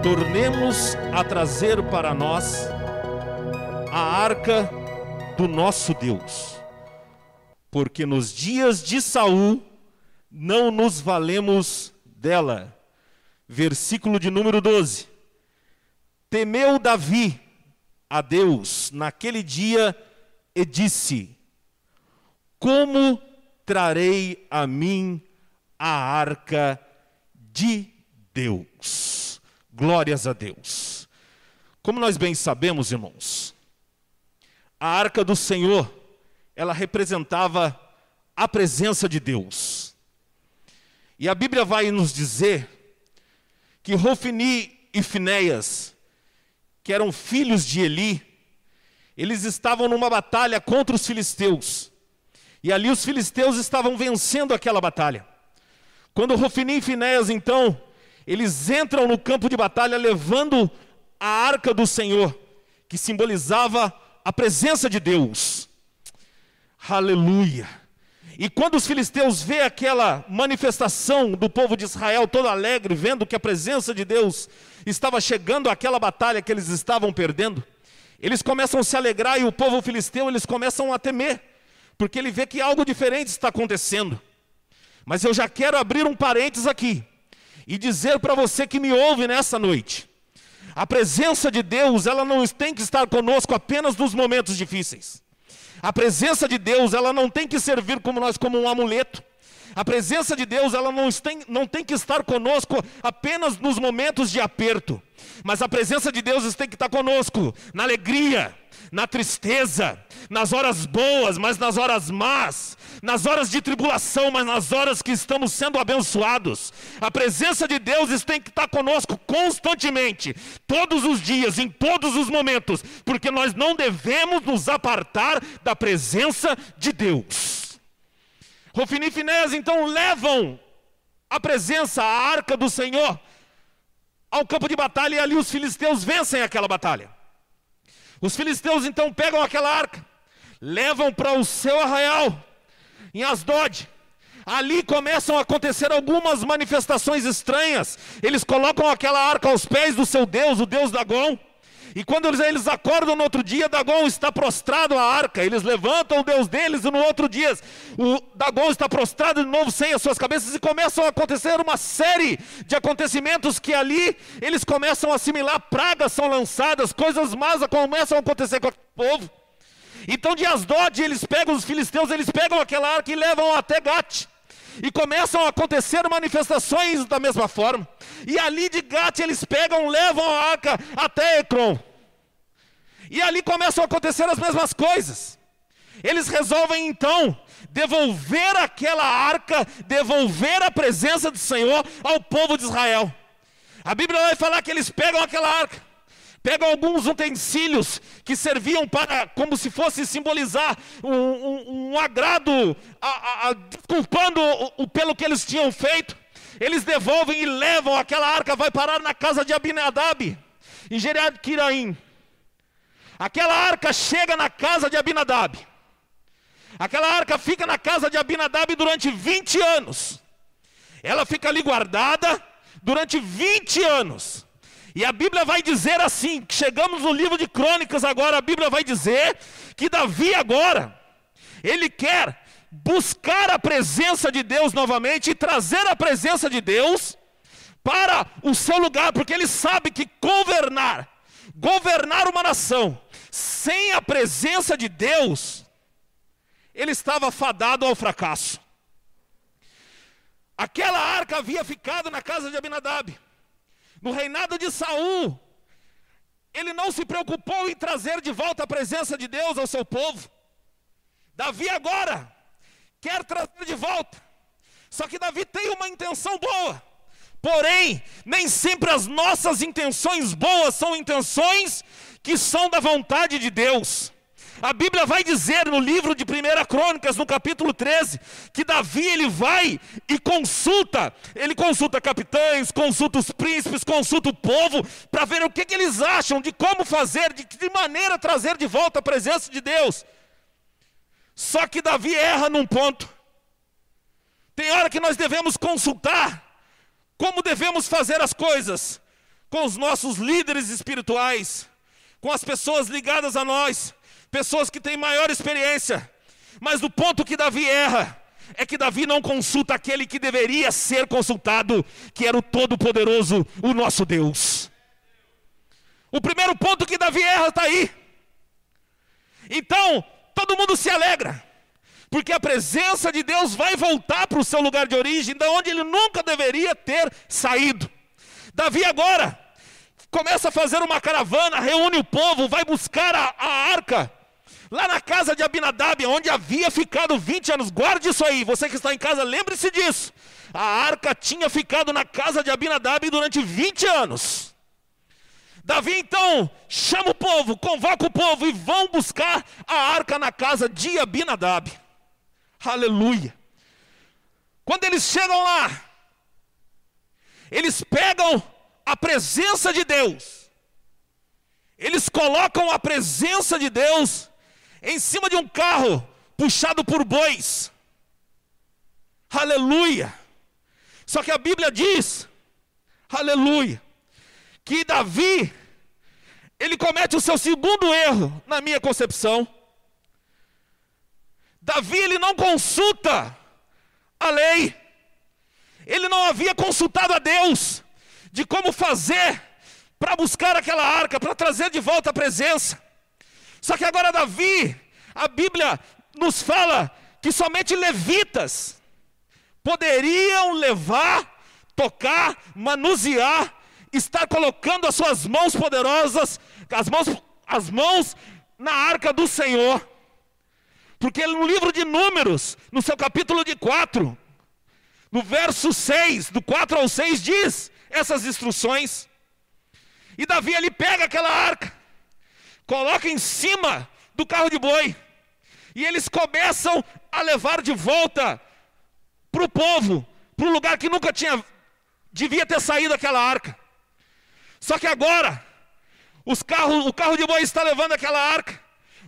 tornemos a trazer para nós a arca do nosso Deus, porque nos dias de Saul não nos valemos dela. Versículo de número 12. Temeu Davi a Deus naquele dia e disse: como trarei a mim a arca de Deus? Glórias a Deus. Como nós bem sabemos, irmãos, a arca do Senhor, ela representava a presença de Deus. E a Bíblia vai nos dizer que Hofni e Finéias, que eram filhos de Eli, eles estavam numa batalha contra os filisteus. E ali os filisteus estavam vencendo aquela batalha. Quando Hofni e Finéias, então, eles entram no campo de batalha levando a arca do Senhor, que simbolizava a presença de Deus. Aleluia! E quando os filisteus vêem aquela manifestação do povo de Israel todo alegre, vendo que a presença de Deus estava chegando àquela batalha que eles estavam perdendo, eles começam a se alegrar e o povo filisteu, eles começam a temer, porque ele vê que algo diferente está acontecendo. Mas eu já quero abrir um parênteses aqui e dizer para você que me ouve nessa noite: a presença de Deus, ela não tem que estar conosco apenas nos momentos difíceis. A presença de Deus, ela não tem que servir como um amuleto. A presença de Deus, ela não tem que estar conosco apenas nos momentos de aperto. Mas a presença de Deus tem que estar conosco na alegria, na tristeza, nas horas boas, mas nas horas más, nas horas de tribulação, mas nas horas que estamos sendo abençoados. A presença de Deus tem que estar conosco constantemente, todos os dias, em todos os momentos, porque nós não devemos nos apartar da presença de Deus. Hofni e Finéias então levam a presença, a arca do Senhor, ao campo de batalha, e ali os filisteus vencem aquela batalha. Os filisteus então pegam aquela arca, levam para o seu arraial, em Asdod. Ali começam a acontecer algumas manifestações estranhas. Eles colocam aquela arca aos pés do seu Deus, o Deus Dagom. E quando eles acordam no outro dia, Dagom está prostrado à arca. Eles levantam o Deus deles e no outro dia o Dagom está prostrado de novo sem as suas cabeças. E começam a acontecer uma série de acontecimentos que ali eles começam a assimilar. Pragas são lançadas, coisas más começam a acontecer com o povo. Então de Asdod os filisteus, eles pegam aquela arca e levam até Gate. E começam a acontecer manifestações da mesma forma. E ali de Gate eles levam a arca até Ecrom. E ali começam a acontecer as mesmas coisas. Eles resolvem então devolver aquela arca, devolver a presença do Senhor ao povo de Israel. A Bíblia vai falar que eles pegam aquela arca, pegam alguns utensílios que serviam para, como se fosse simbolizar um agrado, desculpando pelo que eles tinham feito. Eles devolvem e levam aquela arca, vai parar na casa de Abinadab, em Geriat-Quiraim. Aquela arca chega na casa de Abinadab. Aquela arca fica na casa de Abinadab durante 20 anos. Ela fica ali guardada durante 20 anos. E a Bíblia vai dizer assim, que chegamos no livro de Crônicas agora, a Bíblia vai dizer que Davi agora, ele quer buscar a presença de Deus novamente e trazer a presença de Deus para o seu lugar, porque ele sabe que governar uma nação sem a presença de Deus, ele estava fadado ao fracasso. Aquela arca havia ficado na casa de Abinadab. No reinado de Saul, ele não se preocupou em trazer de volta a presença de Deus ao seu povo. Davi agora quer trazer de volta. Só que Davi tem uma intenção boa. Porém, nem sempre as nossas intenções boas são intenções que são da vontade de Deus. A Bíblia vai dizer no livro de 1 Crônicas, no capítulo 13, que Davi ele vai e consulta capitães, consulta os príncipes, consulta o povo, para ver o que eles acham de como fazer, de que maneira trazer de volta a presença de Deus. Só que Davi erra num ponto. Tem hora que nós devemos consultar como devemos fazer as coisas, com os nossos líderes espirituais, com as pessoas ligadas a nós, pessoas que têm maior experiência. Mas o ponto que Davi erra é que Davi não consulta aquele que deveria ser consultado, que era o Todo-Poderoso, o nosso Deus. O primeiro ponto que Davi erra está aí. Então, todo mundo se alegra, porque a presença de Deus vai voltar para o seu lugar de origem, de onde ele nunca deveria ter saído. Davi agora começa a fazer uma caravana, reúne o povo, vai buscar a arca, lá na casa de Abinadab, onde havia ficado 20 anos. Guarde isso aí, você que está em casa, lembre-se disso. A arca tinha ficado na casa de Abinadab durante 20 anos. Davi então chama o povo, convoca o povo e vão buscar a arca na casa de Abinadab. Aleluia. Quando eles chegam lá, eles pegam a presença de Deus, eles colocam a presença de Deus em cima de um carro puxado por bois. Aleluia. Só que a Bíblia diz, aleluia, que Davi, ele comete o seu segundo erro, na minha concepção. Davi, ele não consulta a lei. Ele não havia consultado a Deus de como fazer para buscar aquela arca, para trazer de volta a presença. Só que agora Davi, a Bíblia nos fala que somente levitas poderiam levar, tocar, manusear, estar colocando as suas mãos poderosas, as mãos na arca do Senhor. Porque no livro de Números, no seu capítulo de 4, no verso 6, do 4 ao 6, diz essas instruções. E Davi, ele pega aquela arca, coloca em cima do carro de boi, e eles começam a levar de volta para o povo, para o lugar que nunca devia ter saído aquela arca. Só que agora, o carro de boi está levando aquela arca.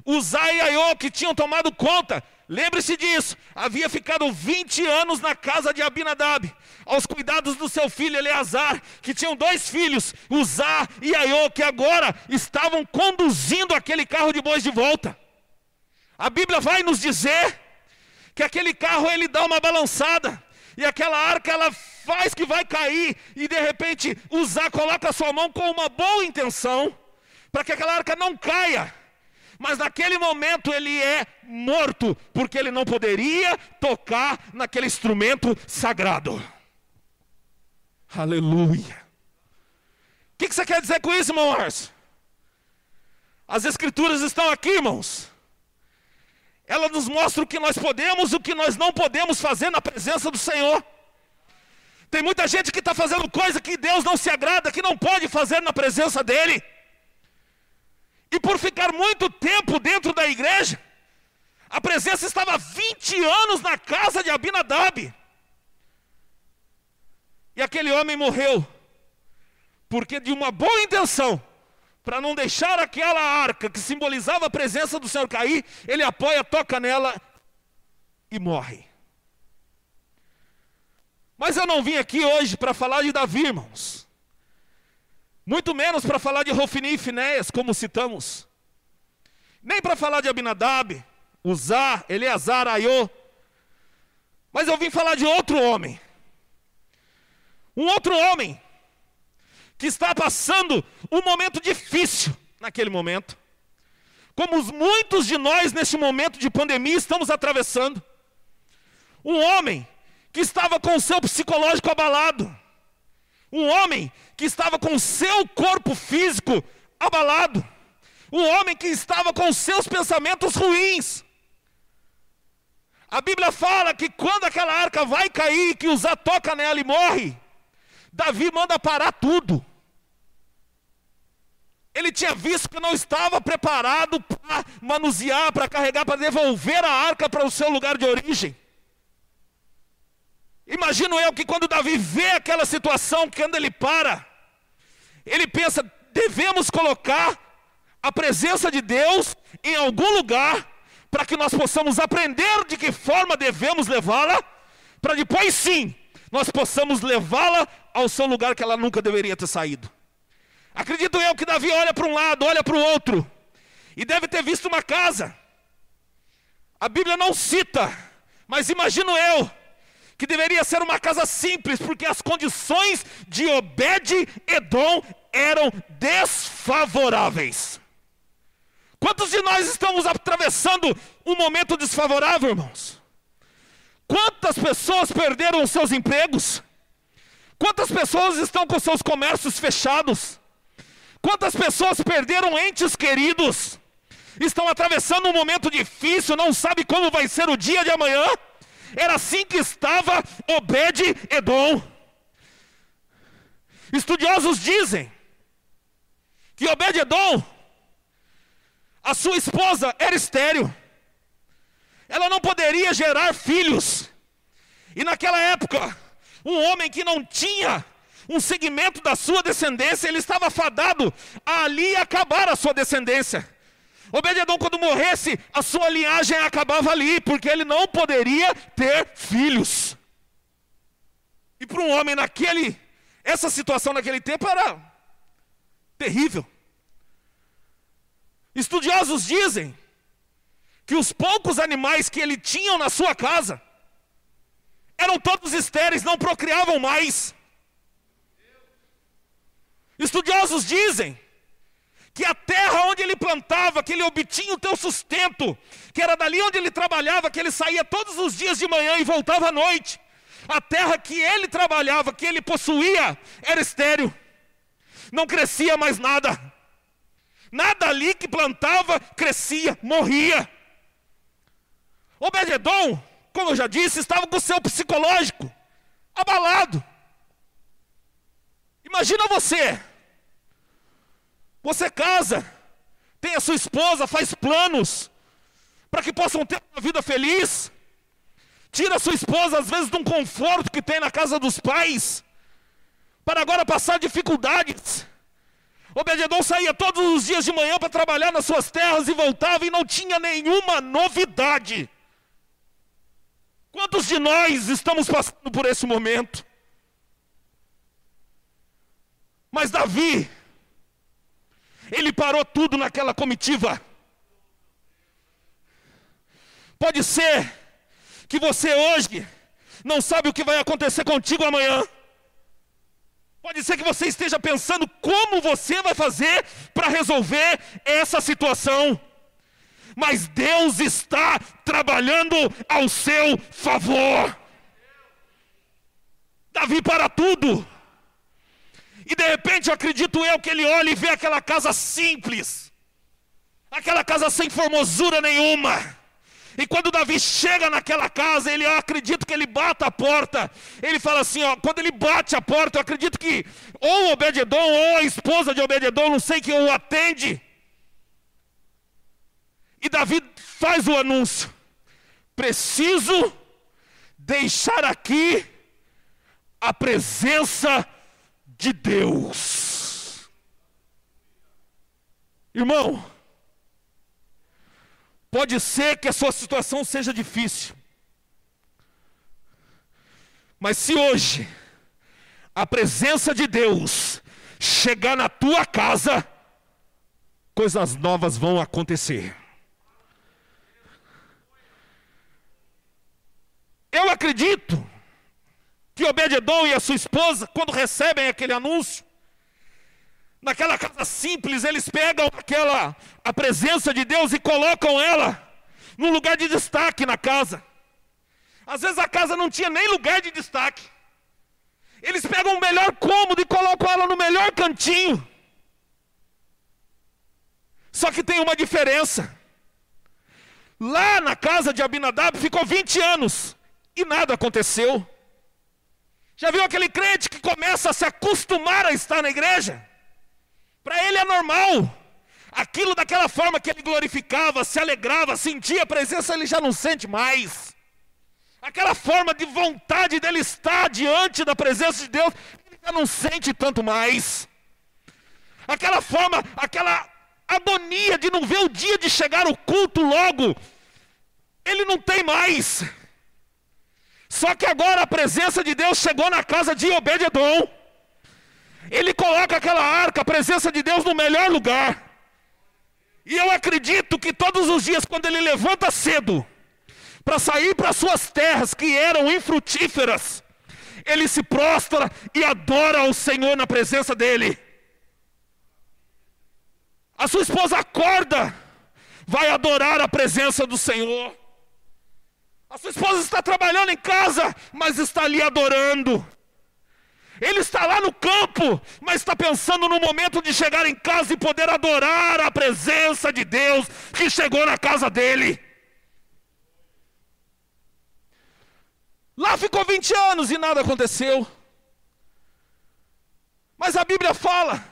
Uzá e Aiô, que tinham tomado conta, lembre-se disso, havia ficado 20 anos na casa de Abinadab, aos cuidados do seu filho Eleazar, que tinham 2 filhos, Uzá e Aiô, que agora estavam conduzindo aquele carro de bois de volta. A Bíblia vai nos dizer que aquele carro, ele dá uma balançada, e aquela arca, ela faz que vai cair, e de repente Uzá coloca a sua mão com uma boa intenção, para que aquela arca não caia. Mas naquele momento ele é morto, porque ele não poderia tocar naquele instrumento sagrado. Aleluia. O que você quer dizer com isso, irmão Márcio? As escrituras estão aqui, irmãos. Ela nos mostra o que nós podemos e o que nós não podemos fazer na presença do Senhor. Tem muita gente que está fazendo coisa que Deus não se agrada, que não pode fazer na presença dEle. E por ficar muito tempo dentro da igreja, a presença estava 20 anos na casa de Abinadab. E aquele homem morreu, porque de uma boa intenção, para não deixar aquela arca que simbolizava a presença do Senhor cair, ele apoia, toca nela e morre. Mas eu não vim aqui hoje para falar de Davi, irmãos. Muito menos para falar de Hofni e Finéias, como citamos. Nem para falar de Abinadab, Uzá, Eleazar, Aiô. Mas eu vim falar de outro homem. Um outro homem que está passando um momento difícil naquele momento. Como muitos de nós neste momento de pandemia estamos atravessando. Um homem que estava com o seu psicológico abalado. Um homem que estava com o seu corpo físico abalado. Um homem que estava com os seus pensamentos ruins. A Bíblia fala que quando aquela arca vai cair, que Uzá toca nela e morre, Davi manda parar tudo. Ele tinha visto que não estava preparado para manusear, para carregar, para devolver a arca para o seu lugar de origem. Imagino eu que quando Davi vê aquela situação, quando ele para, ele pensa, devemos colocar a presença de Deus em algum lugar, para que nós possamos aprender de que forma devemos levá-la, para depois sim, nós possamos levá-la ao seu lugar que ela nunca deveria ter saído. Acredito eu que Davi olha para um lado, olha para o outro, e deve ter visto uma casa. A Bíblia não cita, mas imagino eu, que deveria ser uma casa simples, porque as condições de Obed-Edom eram desfavoráveis. Quantos de nós estamos atravessando um momento desfavorável, irmãos? Quantas pessoas perderam os seus empregos? Quantas pessoas estão com seus comércios fechados? Quantas pessoas perderam entes queridos? Estão atravessando um momento difícil, não sabe como vai ser o dia de amanhã? Era assim que estava Obed-Edom. Estudiosos dizem que Obed-Edom, a sua esposa era estéril. Ela não poderia gerar filhos. E naquela época, um homem que não tinha um segmento da sua descendência, ele estava fadado a ali acabar a sua descendência. Obed-Edom, quando morresse, a sua linhagem acabava ali, porque ele não poderia ter filhos. E para um homem essa situação naquele tempo era terrível. Estudiosos dizem que os poucos animais que ele tinha na sua casa eram todos estéreis, não procriavam mais. Estudiosos dizem que a terra onde ele plantava, que ele obtinha o teu sustento, que era dali onde ele trabalhava, que ele saía todos os dias de manhã e voltava à noite, a terra que ele trabalhava, que ele possuía, era estéril, não crescia mais nada. Nada ali que plantava crescia, morria. Obed-Edom, como eu já disse, estava com o seu psicológico abalado. Imagina você casa, tem a sua esposa, faz planos para que possam ter uma vida feliz, tira a sua esposa às vezes de um conforto que tem na casa dos pais, para agora passar dificuldades. Obed-Edom saía todos os dias de manhã para trabalhar nas suas terras e voltava e não tinha nenhuma novidade. Quantos de nós estamos passando por esse momento? Mas Davi, ele parou tudo naquela comitiva. Pode ser que você hoje não sabe o que vai acontecer contigo amanhã. Pode ser que você esteja pensando como você vai fazer para resolver essa situação. Mas Deus está trabalhando ao seu favor. Davi para tudo. E de repente, acredito eu, que ele olha e vê aquela casa simples, aquela casa sem formosura nenhuma. E quando Davi chega naquela casa, eu acredito que ele bate a porta. Ele fala assim, quando ele bate a porta, eu acredito que ou Obed-Edom ou a esposa de Obed-Edom, não sei quem o atende. E Davi faz o anúncio: preciso deixar aqui a presença de Deus. Irmão, pode ser que a sua situação seja difícil, mas se hoje a presença de Deus chegar na tua casa, coisas novas vão acontecer. Eu acredito que Obed-Edom e a sua esposa, quando recebem aquele anúncio, naquela casa simples, eles pegam a presença de Deus e colocam ela num lugar de destaque na casa. Às vezes a casa não tinha nem lugar de destaque. Eles pegam o melhor cômodo e colocam ela no melhor cantinho. Só que tem uma diferença. Lá na casa de Abinadab ficou 20 anos e nada aconteceu. Já viu aquele crente que começa a se acostumar a estar na igreja? Para ele é normal. Aquilo daquela forma que ele glorificava, se alegrava, sentia a presença, ele já não sente mais. Aquela forma de vontade dele estar diante da presença de Deus, ele já não sente tanto mais. Aquela forma, aquela agonia de não ver o dia de chegar o culto logo, ele não tem mais. Só que agora a presença de Deus chegou na casa de Obed-Edom. Ele coloca aquela arca, a presença de Deus, no melhor lugar. E eu acredito que todos os dias, quando ele levanta cedo, para sair para suas terras que eram infrutíferas, ele se prostra e adora ao Senhor na presença dele. A sua esposa acorda, vai adorar a presença do Senhor. A sua esposa está trabalhando em casa, mas está ali adorando. Ele está lá no campo, mas está pensando no momento de chegar em casa e poder adorar a presença de Deus que chegou na casa dele. Lá ficou 20 anos e nada aconteceu. Mas a Bíblia fala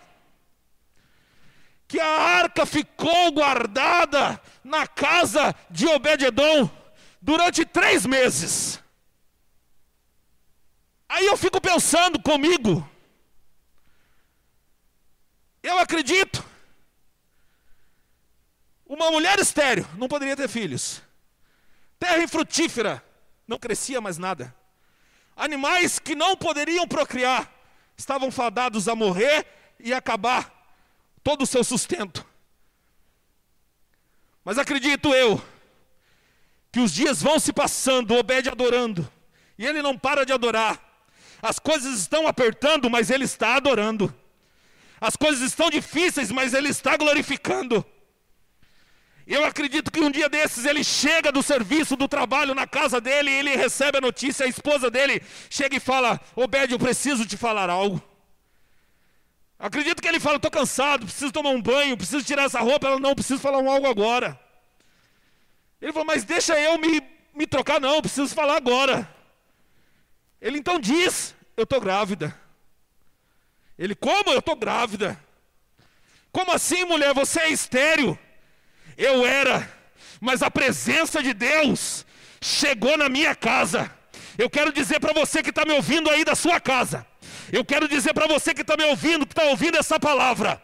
que a arca ficou guardada na casa de Obed-edom durante 3 meses. Aí eu fico pensando comigo, eu acredito, uma mulher estéril não poderia ter filhos, terra infrutífera, não crescia mais nada, animais que não poderiam procriar, estavam fadados a morrer e acabar todo o seu sustento. Mas acredito eu, que os dias vão se passando, Obed adorando, e ele não para de adorar. As coisas estão apertando, mas ele está adorando. As coisas estão difíceis, mas ele está glorificando. Eu acredito que um dia desses ele chega do serviço, do trabalho na casa dele, e ele recebe a notícia, a esposa dele chega e fala: Obed, eu preciso te falar algo. Acredito que ele fala: estou cansado, preciso tomar um banho, preciso tirar essa roupa. Ela: não, preciso falar algo agora. Ele falou: mas deixa eu me trocar. Não, preciso falar agora. Ele então diz: eu estou grávida. Ele: como? Eu estou grávida. Como assim, mulher? Você é estéril? Eu era, mas a presença de Deus chegou na minha casa. Eu quero dizer para você que está me ouvindo aí da sua casa. Eu quero dizer para você que está me ouvindo, que está ouvindo essa palavra.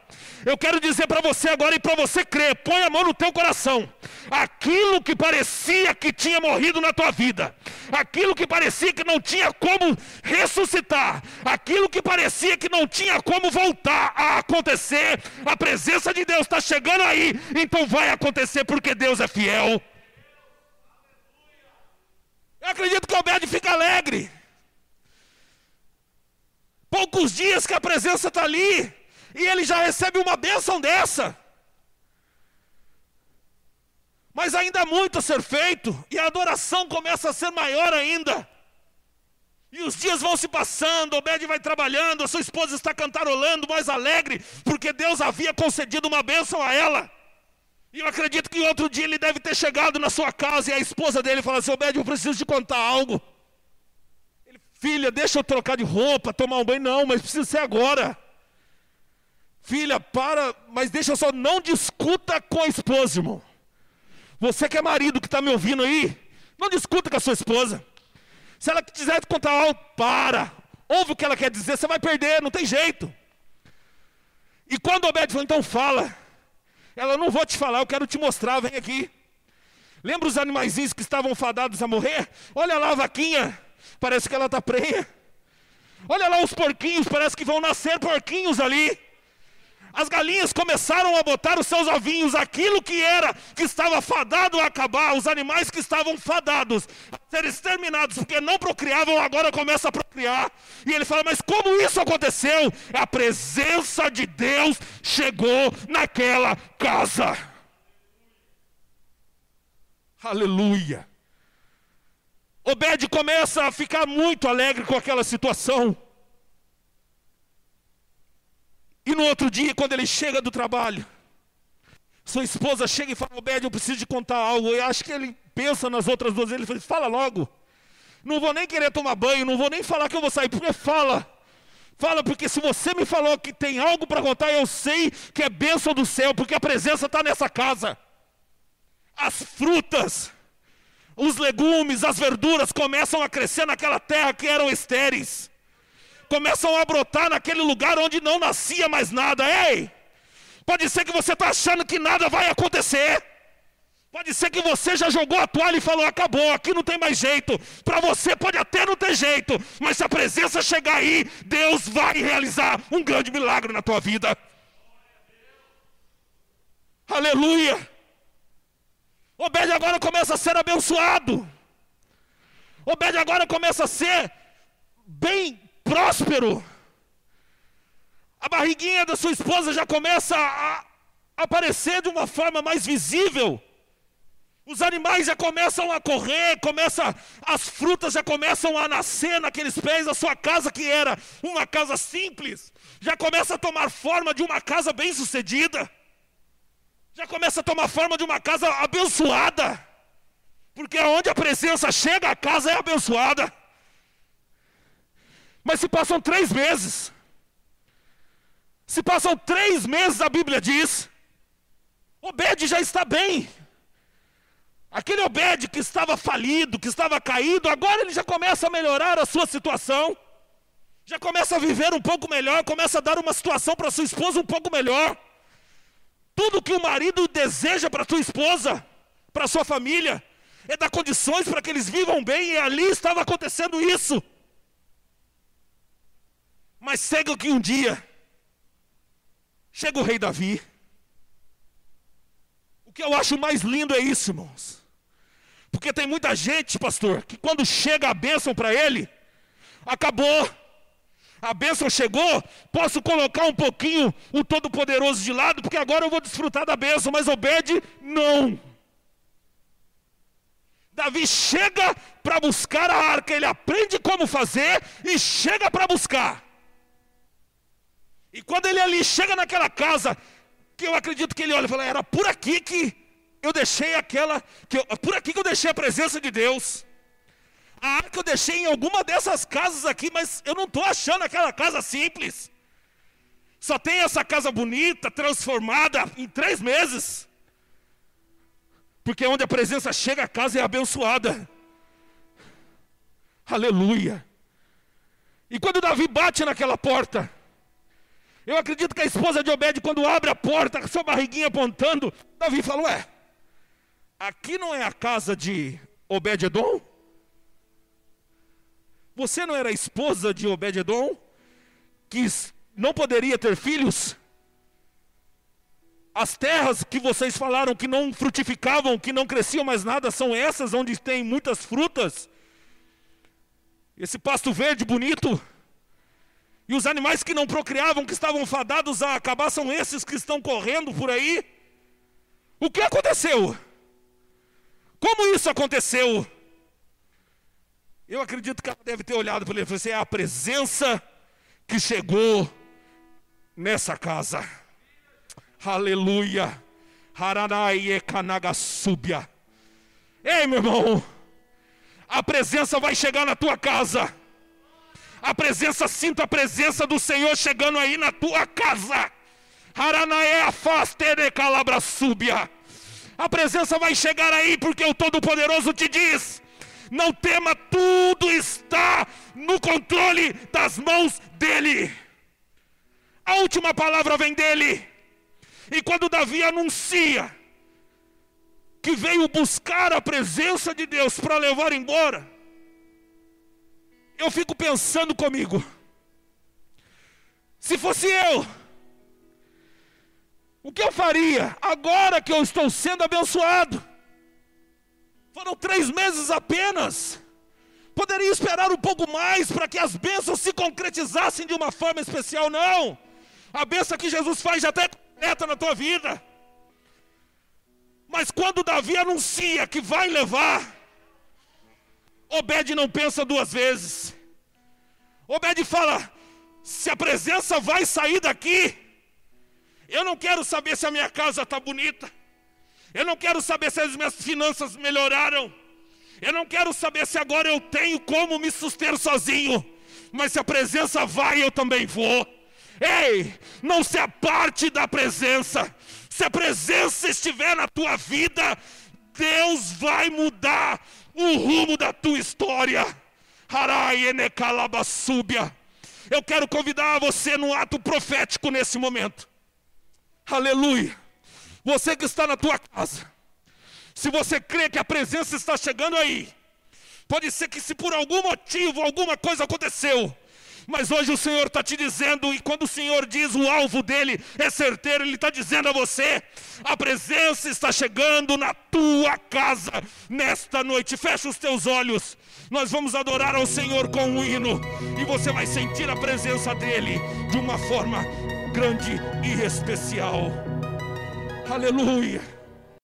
Eu quero dizer para você agora e para você crer, põe a mão no teu coração. Aquilo que parecia que tinha morrido na tua vida, aquilo que parecia que não tinha como ressuscitar, aquilo que parecia que não tinha como voltar a acontecer, a presença de Deus está chegando aí, então vai acontecer porque Deus é fiel. Eu acredito que o Obed fica alegre. Poucos dias que a presença está ali, e ele já recebe uma bênção dessa. Mas ainda há muito a ser feito, e a adoração começa a ser maior ainda. E os dias vão se passando, Obed vai trabalhando, a sua esposa está cantarolando, mais alegre, porque Deus havia concedido uma bênção a ela. E eu acredito que outro dia ele deve ter chegado na sua casa, e a esposa dele fala assim: Obed, eu preciso te contar algo. Ele: filha, deixa eu trocar de roupa, tomar um banho. Não, mas precisa ser agora. Filha, para, mas deixa só, não discuta com a esposa, irmão. Você que é marido, que está me ouvindo aí, não discuta com a sua esposa. Se ela quiser te contar algo, para. Ouve o que ela quer dizer, você vai perder, não tem jeito. E quando o Obed falou: então fala. Ela: não vou te falar, eu quero te mostrar, vem aqui. Lembra os animaizinhos que estavam fadados a morrer? Olha lá a vaquinha, parece que ela está prenha. Olha lá os porquinhos, parece que vão nascer porquinhos ali. As galinhas começaram a botar os seus ovinhos. Aquilo que estava fadado a acabar, os animais que estavam fadados a ser exterminados porque não procriavam, agora começam a procriar. E ele fala: mas como isso aconteceu? A presença de Deus chegou naquela casa. Aleluia. Obed começa a ficar muito alegre com aquela situação. E no outro dia, quando ele chega do trabalho, sua esposa chega e fala: Obed, eu preciso te contar algo. Eu acho que ele pensa nas outras duas. Ele fala: fala logo. Não vou nem querer tomar banho, não vou nem falar que eu vou sair. Porque fala, porque se você me falou que tem algo para contar, eu sei que é bênção do céu, porque a presença está nessa casa. As frutas, os legumes, as verduras começam a crescer naquela terra que eram estéreis. Começam a brotar naquele lugar onde não nascia mais nada. Ei, pode ser que você está achando que nada vai acontecer. Pode ser que você já jogou a toalha e falou, acabou, aqui não tem mais jeito. Para você pode até não ter jeito, mas se a presença chegar aí, Deus vai realizar um grande milagre na tua vida. Aleluia. Obed agora começa a ser abençoado. Obed agora começa a ser bem próspero. A barriguinha da sua esposa já começa a aparecer de uma forma mais visível. Os animais já começam a correr, as frutas já começam a nascer naqueles pés. A sua casa, que era uma casa simples, já começa a tomar forma de uma casa bem-sucedida. Já começa a tomar forma de uma casa abençoada. Porque onde a presença chega, a casa é abençoada. Mas se passam 3 meses. Se passam 3 meses, a Bíblia diz, Obed já está bem. Aquele Obed que estava falido, que estava caído, agora ele já começa a melhorar a sua situação. Já começa a viver um pouco melhor, começa a dar uma situação para sua esposa um pouco melhor. Tudo que o marido deseja para sua esposa, para sua família, é dar condições para que eles vivam bem, e ali estava acontecendo isso. Mas chega que um dia, chega o rei Davi. O que eu acho mais lindo é isso, irmãos. Porque tem muita gente, pastor, que quando chega a bênção para ele, acabou. A bênção chegou, posso colocar um pouquinho o Todo-Poderoso de lado, porque agora eu vou desfrutar da bênção, mas Obed, não. Davi chega para buscar a arca, ele aprende como fazer e chega para buscar. E quando ele ali chega naquela casa, que eu acredito que ele olha e fala, era por aqui que eu deixei por aqui que eu deixei a presença de Deus. A arca eu deixei em alguma dessas casas aqui, mas eu não estou achando aquela casa simples. Só tem essa casa bonita, transformada em 3 meses. Porque onde a presença chega, a casa é abençoada. Aleluia. E quando Davi bate naquela porta, eu acredito que a esposa de Obed, quando abre a porta, com sua barriguinha apontando, Davi fala, ué, aqui não é a casa de Obed-edom? Você não era a esposa de Obed-edom, que não poderia ter filhos? As terras que vocês falaram que não frutificavam, que não cresciam mais nada, são essas onde tem muitas frutas? Esse pasto verde bonito? E os animais que não procriavam, que estavam fadados a acabar, são esses que estão correndo por aí? O que aconteceu? Como isso aconteceu? Eu acredito que ela deve ter olhado para ele e falou assim, é a presença que chegou nessa casa. Aleluia. Haranaie kanagasúbia. Ei, meu irmão, a presença vai chegar na tua casa. A presença, sinta a presença do Senhor chegando aí na tua casa. Haranaie afastere calabrasúbia. A presença vai chegar aí porque o Todo-Poderoso te diz, não tema, tudo está no controle das mãos dele. A última palavra vem dele. E quando Davi anuncia que veio buscar a presença de Deus para levar embora, eu fico pensando comigo, se fosse eu, o que eu faria agora que eu estou sendo abençoado? Foram 3 meses apenas. Poderia esperar um pouco mais para que as bênçãos se concretizassem de uma forma especial. Não. A bênção que Jesus faz já está completa na tua vida. Mas quando Davi anuncia que vai levar, Obed não pensa 2 vezes. Obed fala, se a presença vai sair daqui, eu não quero saber se a minha casa está bonita. Eu não quero saber se as minhas finanças melhoraram. Eu não quero saber se agora eu tenho como me suster sozinho. Mas se a presença vai, eu também vou. Ei, não se aparte da presença. Se a presença estiver na tua vida, Deus vai mudar o rumo da tua história. Eu quero convidar você num ato profético nesse momento. Aleluia. Você que está na tua casa, Se você crê que a presença está chegando aí, pode ser que se por algum motivo, alguma coisa aconteceu, mas hoje o Senhor está te dizendo, e quando o Senhor diz o alvo dele é certeiro, Ele está dizendo a você, a presença está chegando na tua casa, nesta noite. Fecha os teus olhos, nós vamos adorar ao Senhor com um hino, e você vai sentir a presença dele, de uma forma grande e especial. Aleluia.